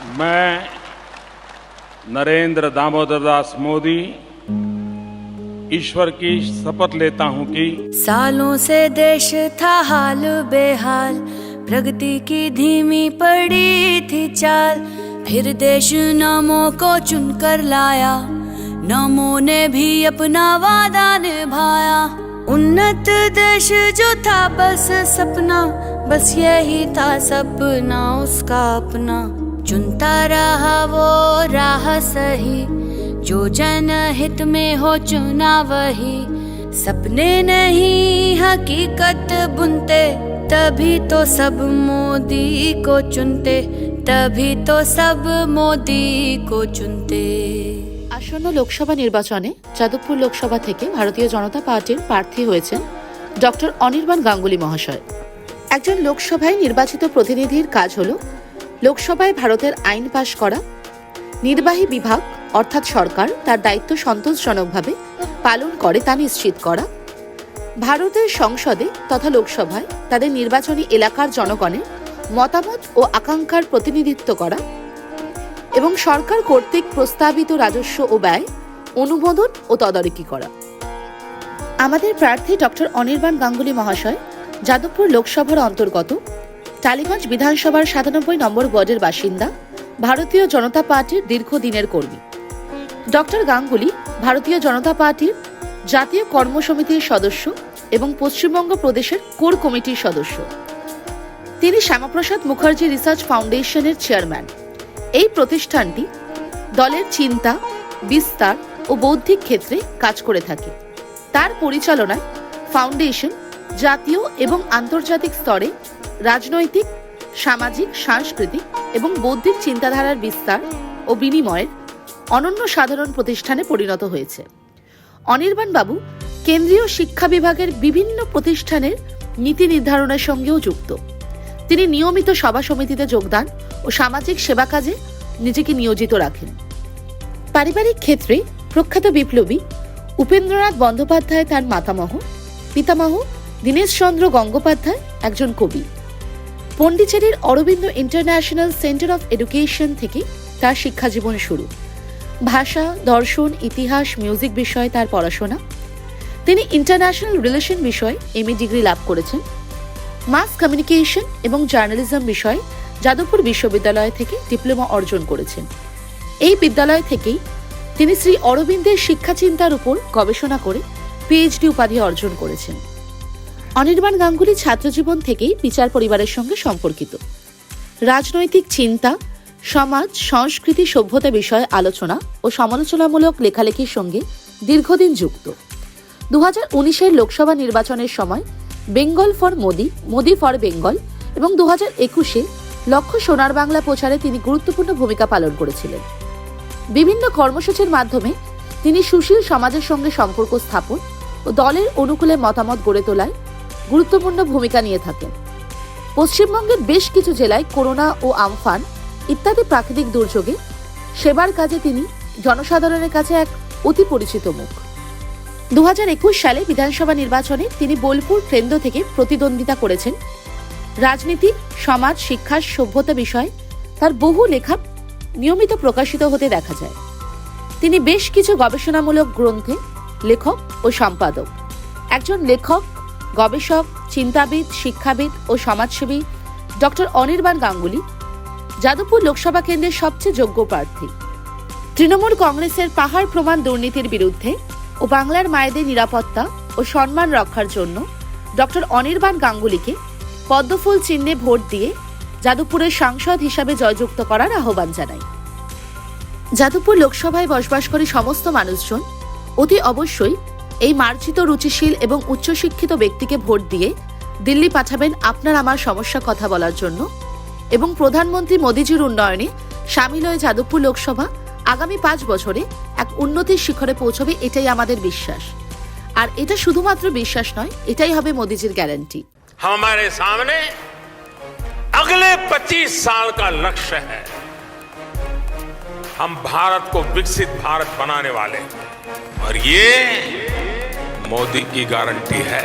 मैं नरेंद्र दामोदर दास मोदी ईश्वर की शपथ लेता हूं कि सालों से देश था हाल बेहाल, प्रगति की धीमी पड़ी थी चाल, फिर देश नामों को चुनकर लाया, नामों ने भी अपना वादा निभाया। उन्नत देश जो था बस सपना, बस यही था सपना उसका अपना। चुनता रहा वो राह सही, जो जनहित में हो चुना वही। सपने नहीं हकीकत बुनते, तभी तो सब मोदी को चुनते, तभी तो सब मोदी को चुनते। আসন্ন লোকসভা নির্বাচনে যাদবপুর লোকসভা থেকে ভারতীয় জনতা পার্টির প্রার্থী হয়েছেন ডক্টর অনির্বাণ গাঙ্গুলি মহাশয়। একজন লোকসভায় নির্বাচিত প্রতিনিধির কাজ হল লোকসভায় ভারতের আইন পাশ করা, নির্বাহী বিভাগ অর্থাৎ সরকার তার দায়িত্ব সন্তোষজনকভাবে পালন করে তা নিশ্চিত করা, ভারতের সংসদে তথা লোকসভায় তাদের নির্বাচনী এলাকার জনগণের মতামত ও আকাঙ্ক্ষার প্রতিনিধিত্ব করা এবং সরকার কর্তৃক প্রস্তাবিত রাজস্ব ও ব্যয় অনুমোদন ও তদারকি করা। আমাদের প্রার্থী ডক্টর অনির্বাণ গাঙ্গুলি মহাশয় যাদবপুর লোকসভার অন্তর্গত টালিগঞ্জ বিধানসভার ৯৭ নম্বর ওয়ার্ডের বাসিন্দা, ভারতীয় জনতা পার্টির দীর্ঘদিনের কর্মী। ডক্টর গাঙ্গুলি ভারতীয় জনতা পার্টির জাতীয় কর্মসমিতির সদস্য এবং পশ্চিমবঙ্গ প্রদেশের কোর কমিটির সদস্য। তিনি শ্যামাপ্রসাদ মুখার্জি রিসার্চ ফাউন্ডেশনের চেয়ারম্যান। এই প্রতিষ্ঠানটি দলের চিন্তা, বিস্তার ও বৌদ্ধিক ক্ষেত্রে কাজ করে থাকে। তার পরিচালনায় ফাউন্ডেশন জাতীয় এবং আন্তর্জাতিক স্তরে রাজনৈতিক, সামাজিক, সাংস্কৃতিক এবং বৌদ্ধিক চিন্তাধারার বিস্তার ও বিনিময়ের অনন্য সাধারণ প্রতিষ্ঠানে পরিণত হয়েছে। অনির্বাণ বাবু কেন্দ্রীয় শিক্ষা বিভাগের বিভিন্ন প্রতিষ্ঠানের নীতি নির্ধারণের সঙ্গেও যুক্ত। তিনি নিয়মিত সভা সমিতিতে যোগদান ও সামাজিক সেবা কাজে নিজেকে নিয়োজিত রাখেন। পারিবারিক ক্ষেত্রে প্রখ্যাত বিপ্লবী উপেন্দ্রনাথ বন্দ্যোপাধ্যায় তার মাতামহ, পিতামহ দীনেশচন্দ্র গঙ্গোপাধ্যায় একজন কবি। পন্ডিচেরির Aurobindo international centre of education থেকে তার শিক্ষাজীবন শুরু। ভাষা, দর্শন, ইতিহাস, মিউজিক বিষয়ে তার পড়াশোনা। তিনি ইন্টারন্যাশনাল রিলেশন বিষয়ে এমএ ডিগ্রি লাভ করেছেন। মাস কমিউনিকেশন এবং জার্নালিজম বিষয়ে যাদবপুর বিশ্ববিদ্যালয় থেকে ডিপ্লোমা অর্জন করেছেন। এই বিদ্যালয় থেকেই তিনি শ্রী অরবিন্দের শিক্ষা চিন্তার উপর গবেষণা করে পিএইচডি উপাধি অর্জন করেছেন। অনির্বাণ গাঙ্গুলি ছাত্রজীবন থেকেই বিচার পরিবারের সঙ্গে সম্পর্কিত। রাজনৈতিক চিন্তা, সমাজ, সংস্কৃতি, সভ্যতা বিষয়ে আলোচনা ও সমালোচনামূলক লেখালেখির সঙ্গে দীর্ঘদিন যুক্ত। 2019-এর লোকসভা নির্বাচনের সময় বেঙ্গল ফর মোদি, মোদি ফর বেঙ্গল এবং 2021-এ লক্ষ্য সোনার বাংলা প্রচারে তিনি গুরুত্বপূর্ণ ভূমিকা পালন করেছিলেন। বিভিন্ন কর্মসূচির মাধ্যমে তিনি সুশীল সমাজের সঙ্গে সম্পর্ক স্থাপন ও দলের অনুকূলে মতামত গড়ে তোলায় গুরুত্বপূর্ণ ভূমিকা নিয়ে থাকেন। পশ্চিমবঙ্গের বেশ কিছু জেলায় করোনা ও আমফান ইত্যাদি প্রাকৃতিক দুর্যোগে সেবার কাজে তিনি জনসাধারণের কাছে এক অতি পরিচিত মুখ। 2021 সালে বিধানসভা নির্বাচনে তিনি বোলপুর কেন্দ্র থেকে প্রতিদ্বন্দ্বিতা করেছেন। রাজনীতি, সমাজ, শিক্ষা, সভ্যতা বিষয়ে তার বহু লেখা নিয়মিত প্রকাশিত হতে দেখা যায়। তিনি বেশ কিছু গবেষণামূলক গ্রন্থে লেখক ও সম্পাদক। একজন লেখক, গবেষক, চিন্তাবিদ, শিক্ষাবিদ ও সমাজসেবী ডক্টর অনির্বাণ গাঙ্গুলি যাদবপুর লোকসভা কেন্দ্রের সবচেয়ে যোগ্য প্রার্থী। তৃণমূল কংগ্রেসের পাহাড় প্রমাণ দুর্নীতির বিরুদ্ধে ও বাংলার মায়েদের নিরাপত্তা ও সম্মান রক্ষার জন্য ডক্টর অনির্বাণ গাঙ্গুলিকে পদ্মফুল চিহ্নে ভোট দিয়ে যাদবপুরের সাংসদ হিসাবে জয়যুক্ত করার আহ্বান জানাই। যাদবপুর লোকসভায় বসবাসকারী সমস্ত মানুষজন অতি অবশ্যই এই মার্জিত, রুচিশীল এবং উচ্চশিক্ষিত ব্যক্তিকে ভোট দিয়ে দিল্লি পাঠাবেন আপনার আমার সমস্যা কথা বলার জন্য এবং প্রধানমন্ত্রী মোদীজির উন্নয়নে সামিল হয়ে যাদবপুর লোকসভা আগামী 5 বছরে এক উন্নতির শিখরে পৌঁছবে, এটাই আমাদের বিশ্বাস। আর এটা শুধুমাত্র বিশ্বাস নয়, এটাই হবে মোদীজির গ্যারান্টি। हमारे सामने अगले 25 साल का लक्ष्य है। हम भारत को विकसित भारत बनाने वाले हैं और ये मोदी की गारंटी है।